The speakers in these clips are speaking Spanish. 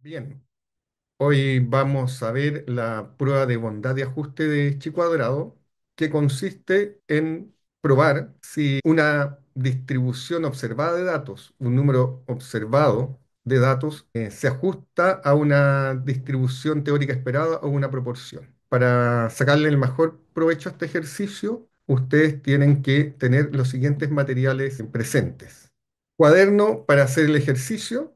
Bien, hoy vamos a ver la prueba de bondad de ajuste de chi cuadrado, que consiste en probar si una distribución observada de datos, un número observado de datos, se ajusta a una distribución teórica esperada o una proporción. Para sacarle el mejor provecho a este ejercicio, ustedes tienen que tener los siguientes materiales presentes: cuaderno para hacer el ejercicio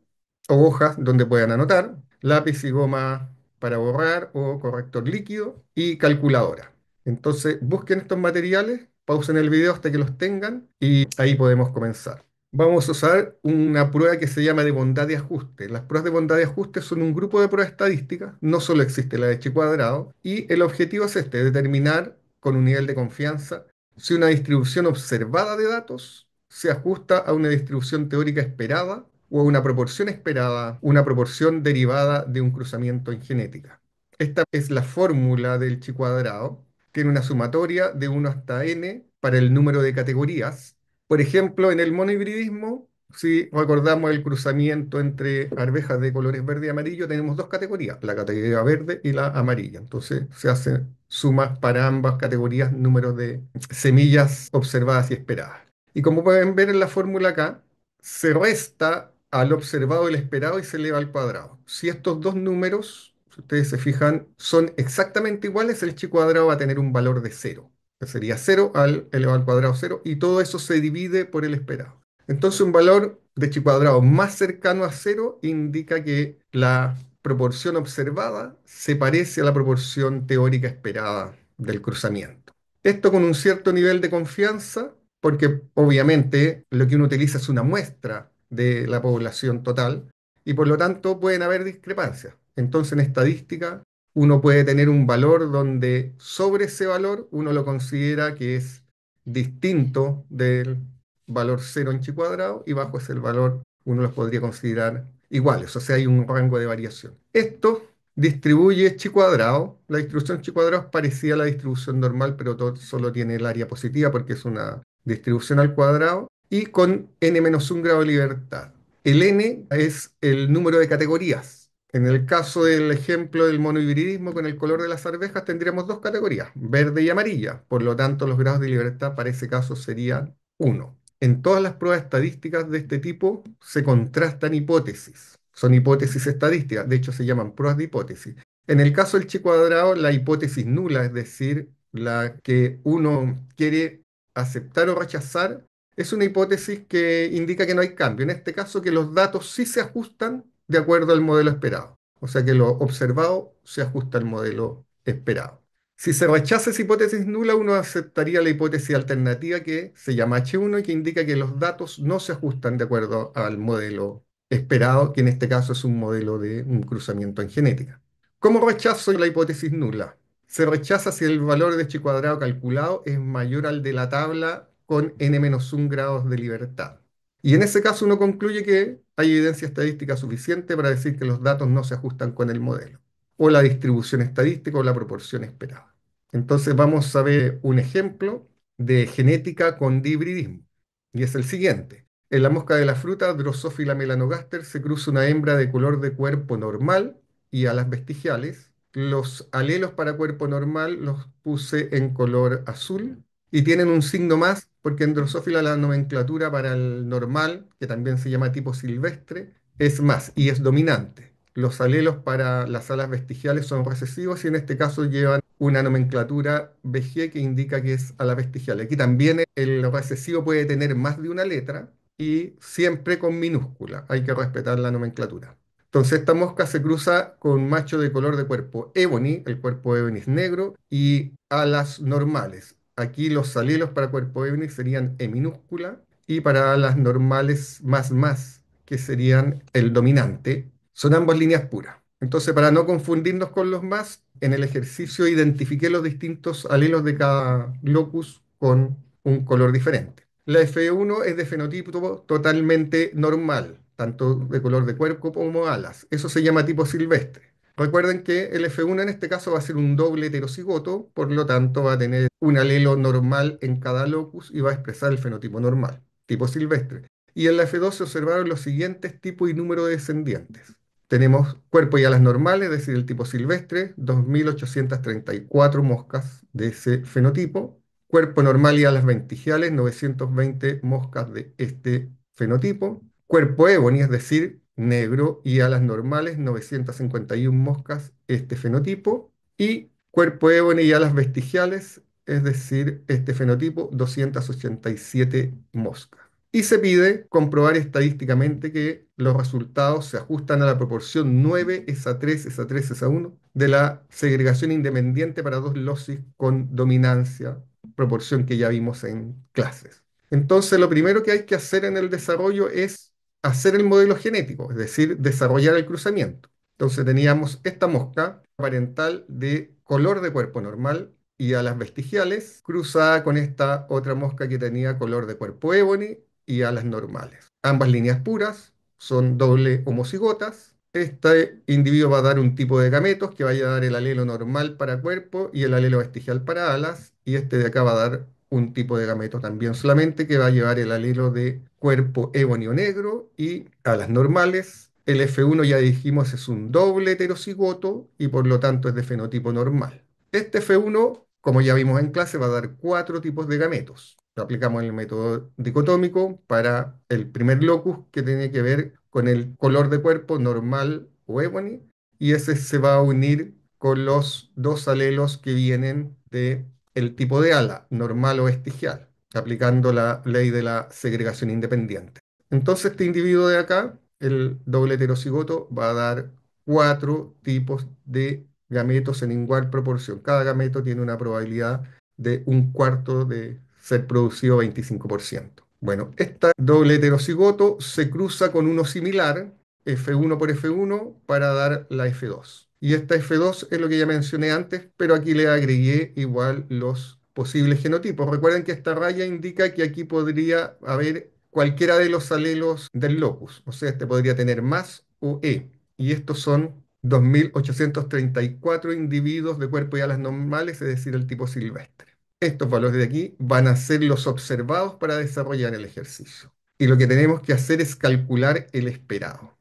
o hojas donde puedan anotar, lápiz y goma para borrar o corrector líquido y calculadora. Entonces busquen estos materiales, pausen el video hasta que los tengan y ahí podemos comenzar. Vamos a usar una prueba que se llama de bondad de ajuste. Las pruebas de bondad de ajuste son un grupo de pruebas estadísticas, no solo existe la de chi cuadrado, y el objetivo es este: determinar con un nivel de confianza si una distribución observada de datos se ajusta a una distribución teórica esperada o a una proporción esperada, una proporción derivada de un cruzamiento en genética. Esta es la fórmula del chi cuadrado. Tiene una sumatoria de 1 hasta n para el número de categorías. Por ejemplo, en el monohibridismo, si recordamos el cruzamiento entre arvejas de colores verde y amarillo, tenemos dos categorías: la categoría verde y la amarilla. Entonces se hacen sumas para ambas categorías, números de semillas observadas y esperadas. Y como pueden ver en la fórmula acá, se resta al observado el esperado y se eleva al cuadrado. Si estos dos números, si ustedes se fijan, son exactamente iguales, el chi cuadrado va a tener un valor de cero. Que sería cero al elevado al cuadrado cero, y todo eso se divide por el esperado. Entonces un valor de chi cuadrado más cercano a cero indica que la proporción observada se parece a la proporción teórica esperada del cruzamiento. Esto con un cierto nivel de confianza, porque obviamente lo que uno utiliza es una muestra de la población total y por lo tanto pueden haber discrepancias. Entonces en estadística uno puede tener un valor donde sobre ese valor uno lo considera que es distinto del valor cero en chi cuadrado, y bajo ese valor uno los podría considerar iguales, o sea, hay un rango de variación. Esto distribuye chi cuadrado. La distribución chi cuadrado es parecida a la distribución normal, pero todo solo tiene el área positiva porque es una distribución al cuadrado y con n-1 grado de libertad. El n es el número de categorías. En el caso del ejemplo del monohibridismo con el color de las arvejas tendríamos dos categorías, verde y amarilla. Por lo tanto, los grados de libertad para ese caso serían 1. En todas las pruebas estadísticas de este tipo se contrastan hipótesis. Son hipótesis estadísticas, de hecho se llaman pruebas de hipótesis. En el caso del chi cuadrado, la hipótesis nula, es decir, la que uno quiere aceptar o rechazar, es una hipótesis que indica que no hay cambio. En este caso, que los datos sí se ajustan de acuerdo al modelo esperado. O sea que lo observado se ajusta al modelo esperado. Si se rechaza esa hipótesis nula, uno aceptaría la hipótesis alternativa que se llama H1 y que indica que los datos no se ajustan de acuerdo al modelo esperado, que en este caso es un modelo de un cruzamiento en genética. ¿Cómo rechazo la hipótesis nula? Se rechaza si el valor de chi cuadrado calculado es mayor al de la tabla con n-1 grados de libertad. Y en ese caso uno concluye que hay evidencia estadística suficiente para decir que los datos no se ajustan con el modelo, o la distribución estadística o la proporción esperada. Entonces vamos a ver un ejemplo de genética con dihibridismo, y es el siguiente. En la mosca de la fruta Drosophila melanogaster se cruza una hembra de color de cuerpo normal y alas vestigiales. Los alelos para cuerpo normal los puse en color azul y tienen un signo más porque en Drosophila la nomenclatura para el normal, que también se llama tipo silvestre, es más y es dominante. Los alelos para las alas vestigiales son recesivos y en este caso llevan una nomenclatura VG que indica que es ala vestigial. Aquí también el recesivo puede tener más de una letra y siempre con minúscula. Hay que respetar la nomenclatura. Entonces esta mosca se cruza con macho de color de cuerpo ebony, el cuerpo ebony es negro, y alas normales. Aquí los alelos para cuerpo ebony serían E minúscula y para alas normales más, que serían el dominante, son ambas líneas puras. Entonces, para no confundirnos con los más, en el ejercicio identifiqué los distintos alelos de cada locus con un color diferente. La F1 es de fenotipo totalmente normal, tanto de color de cuerpo como alas. Eso se llama tipo silvestre. Recuerden que el F1 en este caso va a ser un doble heterocigoto, por lo tanto va a tener un alelo normal en cada locus y va a expresar el fenotipo normal, tipo silvestre. Y en la F2 se observaron los siguientes tipos y número de descendientes. tenemos cuerpo y alas normales, es decir, el tipo silvestre, 2.834 moscas de ese fenotipo. Cuerpo normal y alas vestigiales, 920 moscas de este fenotipo. Cuerpo ébony, es decir, negro y alas normales, 951 moscas, este fenotipo. Y cuerpo ébony y alas vestigiales, es decir, este fenotipo, 287 moscas. Y se pide comprobar estadísticamente que los resultados se ajustan a la proporción 9 es a 3 es a 3 es a 1 de la segregación independiente para dos locis con dominancia, proporción que ya vimos en clases. Entonces, lo primero que hay que hacer en el desarrollo es hacer el modelo genético, es decir, desarrollar el cruzamiento. Entonces, teníamos esta mosca parental de color de cuerpo normal y alas vestigiales, cruzada con esta otra mosca que tenía color de cuerpo ébony y alas normales. Ambas líneas puras son doble homocigotas. Este individuo va a dar un tipo de gametos que vaya a dar el alelo normal para cuerpo y el alelo vestigial para alas, y este de acá va a dar un tipo de gameto también solamente que va a llevar el alelo de cuerpo ébonio negro y alas normales. El F1 ya dijimos es un doble heterocigoto y por lo tanto es de fenotipo normal. Este F1, como ya vimos en clase, va a dar cuatro tipos de gametos. Lo aplicamos en el método dicotómico para el primer locus que tiene que ver con el color de cuerpo normal o ebony, y ese se va a unir con los dos alelos que vienen de el tipo de ala, normal o vestigial, aplicando la ley de la segregación independiente. Entonces este individuo de acá, el doble heterocigoto, va a dar cuatro tipos de gametos en igual proporción. Cada gameto tiene una probabilidad de un cuarto de ser producido 25%. Bueno, esta doble heterocigoto se cruza con uno similar, F1 por F1, para dar la F2. Y esta F2 es lo que ya mencioné antes, pero aquí le agregué igual los posibles genotipos. Recuerden que esta raya indica que aquí podría haber cualquiera de los alelos del locus, o sea, este podría tener más o E. Y estos son 2.834 individuos de cuerpo y alas normales, es decir, el tipo silvestre. Estos valores de aquí van a ser los observados para desarrollar el ejercicio. Y lo que tenemos que hacer es calcular el esperado.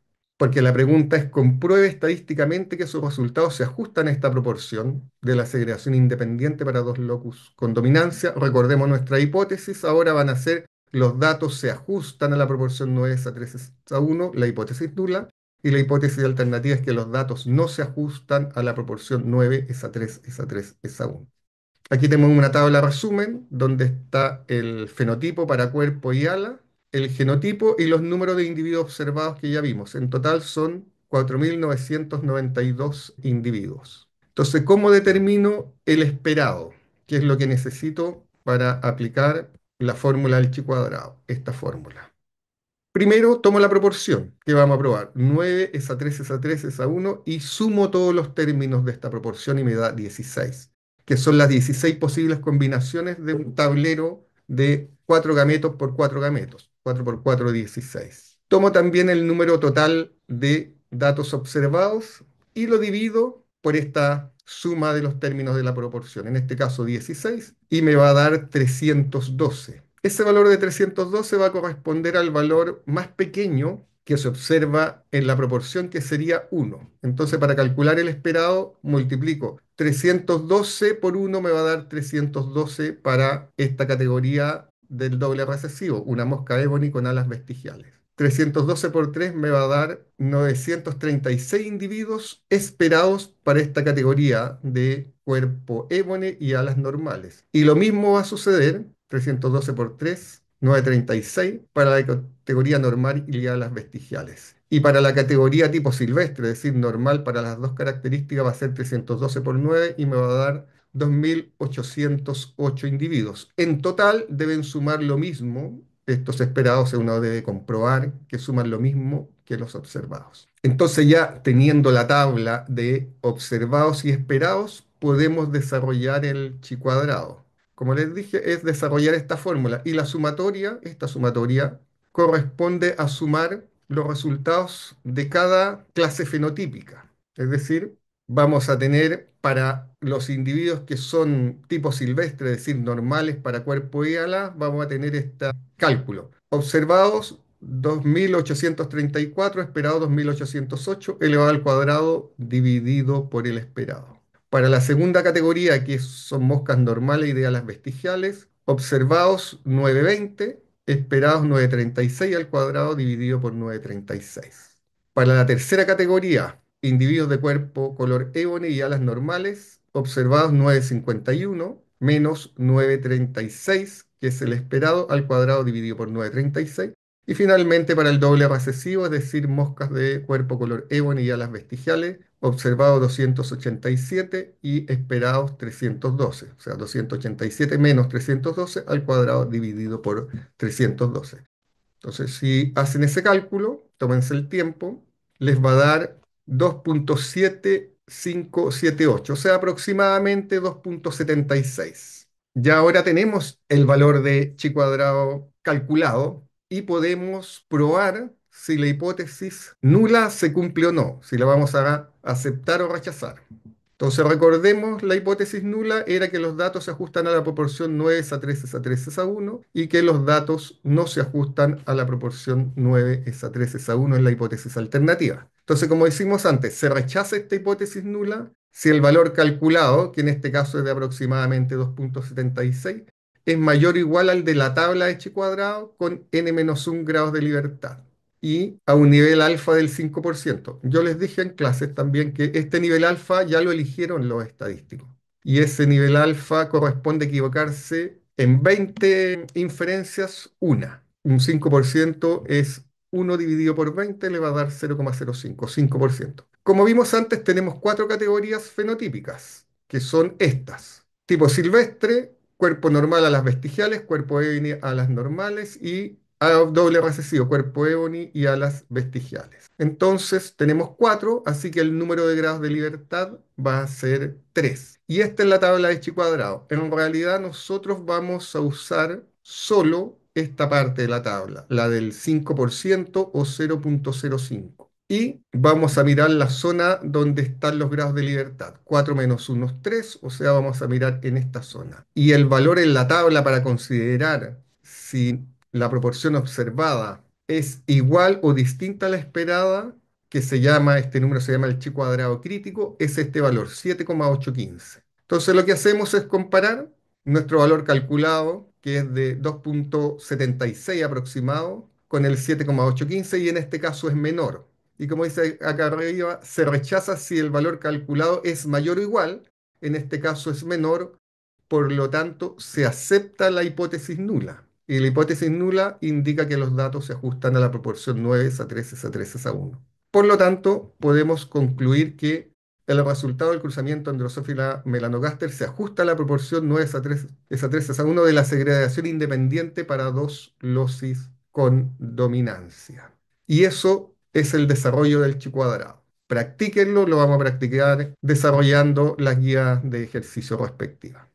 Porque la pregunta es, compruebe estadísticamente que sus resultados se ajustan a esta proporción de la segregación independiente para dos locus con dominancia. Recordemos nuestra hipótesis, ahora van a ser los datos se ajustan a la proporción 9 a 3 a 1, la hipótesis nula, y la hipótesis alternativa es que los datos no se ajustan a la proporción 9 es a 3 es a 3 es a 1. Aquí tenemos una tabla resumen donde está el fenotipo para cuerpo y ala, el genotipo y los números de individuos observados que ya vimos. En total son 4.992 individuos. Entonces, ¿cómo determino el esperado? ¿Qué es lo que necesito para aplicar la fórmula del chi cuadrado? Esta fórmula. Primero tomo la proporción que vamos a probar. 9 es a 3 es a 3 es a 1 y sumo todos los términos de esta proporción y me da 16, que son las 16 posibles combinaciones de un tablero de 4 gametos por 4 gametos. 4 por 4, 16. Tomo también el número total de datos observados y lo divido por esta suma de los términos de la proporción, en este caso 16, y me va a dar 312. Ese valor de 312 va a corresponder al valor más pequeño que se observa en la proporción, que sería 1. Entonces, para calcular el esperado, multiplico 312 por 1, me va a dar 312 para esta categoría del doble recesivo, una mosca ebony con alas vestigiales. 312 por 3 me va a dar 936 individuos esperados para esta categoría de cuerpo ébone y alas normales. Y lo mismo va a suceder, 312 por 3, 936, para la categoría normal y alas vestigiales. Y para la categoría tipo silvestre, es decir, normal para las dos características, va a ser 312 por 9 y me va a dar 2.808 individuos. En total deben sumar lo mismo. Estos esperados uno debe comprobar que suman lo mismo que los observados. Entonces, ya teniendo la tabla de observados y esperados, podemos desarrollar el chi cuadrado. Como les dije, es desarrollar esta fórmula, y la sumatoria, esta sumatoria, corresponde a sumar los resultados de cada clase fenotípica. Es decir, vamos a tener para los individuos que son tipo silvestre, es decir, normales para cuerpo y ala, vamos a tener este cálculo. Observados 2834, esperado 2808, elevado al cuadrado dividido por el esperado. Para la segunda categoría, que son moscas normales y de alas vestigiales, observados 920, esperados 936 al cuadrado dividido por 936. Para la tercera categoría, individuos de cuerpo color ébano y alas normales, observados 951 menos 936, que es el esperado, al cuadrado dividido por 936. Y finalmente para el doble recesivo, es decir, moscas de cuerpo color ébano y alas vestigiales, observados 287 y esperados 312. O sea, 287 menos 312 al cuadrado dividido por 312. Entonces, si hacen ese cálculo, tómense el tiempo, les va a dar 2,7578, o sea, aproximadamente 2,76. Ya ahora tenemos el valor de chi cuadrado calculado y podemos probar si la hipótesis nula se cumple o no, si la vamos a aceptar o rechazar. Entonces recordemos, la hipótesis nula era que los datos se ajustan a la proporción 9 a 13 a 13 a 1 y que los datos no se ajustan a la proporción 9 a 13 a 1 en la hipótesis alternativa. Entonces, como decimos antes, se rechaza esta hipótesis nula si el valor calculado, que en este caso es de aproximadamente 2,76, es mayor o igual al de la tabla de H cuadrado con n-1 grados de libertad y a un nivel alfa del 5%. Yo les dije en clases también que este nivel alfa ya lo eligieron los estadísticos. Y ese nivel alfa corresponde a equivocarse en 20 inferencias, una. Un 5% es uno dividido por 20 le va a dar 0,05, 5%. Como vimos antes, tenemos cuatro categorías fenotípicas, que son estas. Tipo silvestre, cuerpo normal a las vestigiales, cuerpo Ebony a las normales y a doble recesivo, cuerpo Ebony y alas vestigiales. Entonces tenemos cuatro, así que el número de grados de libertad va a ser 3. Y esta es la tabla de chi cuadrado. En realidad nosotros vamos a usar solo esta parte de la tabla, la del 5% o 0,05. Y vamos a mirar la zona donde están los grados de libertad. 4 menos 1 es 3, o sea, vamos a mirar en esta zona. Y el valor en la tabla para considerar si la proporción observada es igual o distinta a la esperada, que se llama, este número se llama el chi cuadrado crítico, es este valor, 7,815. Entonces lo que hacemos es comparar nuestro valor calculado, que es de 2,76 aproximado, con el 7,815 y en este caso es menor. Y como dice acá arriba, se rechaza si el valor calculado es mayor o igual, en este caso es menor, por lo tanto se acepta la hipótesis nula. Y la hipótesis nula indica que los datos se ajustan a la proporción 9 a 13 a 13 a 1. Por lo tanto, podemos concluir que el resultado del cruzamiento Drosophila melanogaster se ajusta a la proporción 9 a 13 a 1 de la segregación independiente para dos locis con dominancia. Y eso es el desarrollo del chi cuadrado. Practíquenlo, lo vamos a practicar desarrollando las guías de ejercicio respectivas.